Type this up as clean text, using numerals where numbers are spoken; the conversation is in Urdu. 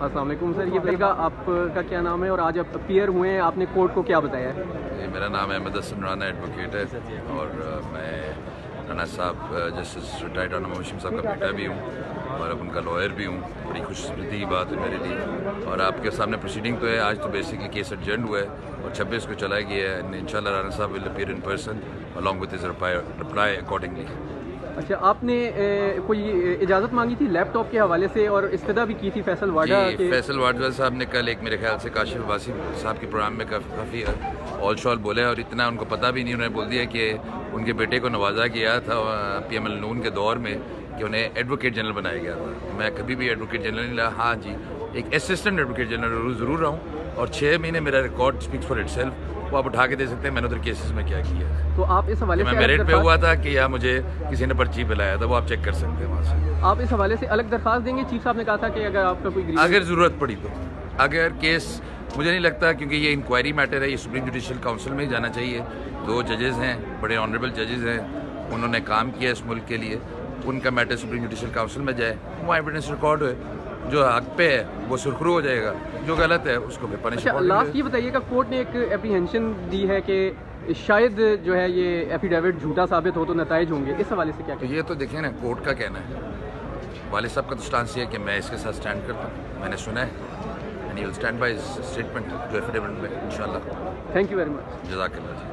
السلام علیکم سر، یہ بتائیے گا آپ کا کیا نام ہے اور آج آپ اپیئر ہوئے ہیں، آپ نے کورٹ کو کیا بتایا ہے؟ میرا نام احمد حسن رانا ایڈوکیٹ ہے اور میں رانا صاحب جسٹس ریٹائرڈ رانا محمد صاحب کا بیٹا بھی ہوں اور اب ان کا لائر بھی ہوں. بڑی خوش قسمتی کی بات ہے میرے لیے. اور آپ کے سامنے پروسیڈنگ تو ہے آج، تو بیسکلی کیس ایڈجرنڈ ہوا ہے اور 26 کو چلا گیا ہے. انشاءاللہ رانا صاحب will appear in person along with his reply accordingly. اچھا، آپ نے کوئی اجازت مانگی تھی لیپ ٹاپ کے حوالے سے اور استدعا بھی کی تھی فیصل واڈا جی، فیصل واڈا صاحب نے کل ایک میرے خیال سے کاشف عباسی صاحب کے پروگرام میں کافی آل شال بولے اور اتنا ان کو پتہ بھی نہیں. انہوں نے بول دیا کہ ان کے بیٹے کو نوازا گیا تھا پی ایم ایل نون کے دور میں کہ انہیں ایڈوکیٹ جنرل بنایا گیا تھا. میں کبھی بھی ایڈوکیٹ جنرل نہیں رہا. ہاں جی، ایک اسسٹنٹ ایڈوکیٹ جنرل ضرور رہا ہوں اور 6 مہینے میرا record speaks for itself. وہ آپ اٹھا کے دے سکتے ہیں میں نے ادھر کیسز میں کیا کیا ہے. تو آپ اس حوالے میں سے میرٹ پہ ہوا تھا کہ یا مجھے کسی نے پرچی پلایا تھا، وہ آپ چیک کر سکتے ہیں وہاں سے. آپ اس حوالے سے الگ درخواست دیں گے؟ چیف صاحب نے کہا تھا کہ اگر آپ کا کوئی اگر ضرورت پڑی تو، اگر کیس مجھے نہیں لگتا کیونکہ یہ انکوائری میٹر ہے، یہ سپریم جوڈیشل کاؤنسل میں ہی جانا چاہیے. 2 ججز ہیں، بڑے آنریبل ججز ہیں، انہوں نے کام کیا اس ملک کے لیے. ان کا میٹر سپریم جوڈیشل کاؤنسل میں جائے، وہ ایویڈنس ریکارڈ ہوئے. جو حق پہ ہے وہ سرخرو ہو جائے گا، جو غلط ہے اس کو پھر پنش. لاسٹ یہ بتائیے گا، کورٹ نے ایک اپریہینشن دی ہے کہ شاید جو ہے یہ ایفیڈیوٹ جھوٹا ثابت ہو تو نتائج ہوں گے، اس حوالے سے کیا تو یہ تو دیکھیں نا کورٹ کا کہنا ہے. والد صاحب کا تو اسٹانس یہ ہے کہ میں اس کے ساتھ اسٹینڈ کرتا ہوں. میں نے سنا ہے and he will stand by statement جو ایفیڈیوٹ میں انشاءاللہ. Thank you very much. جزاک اللہ.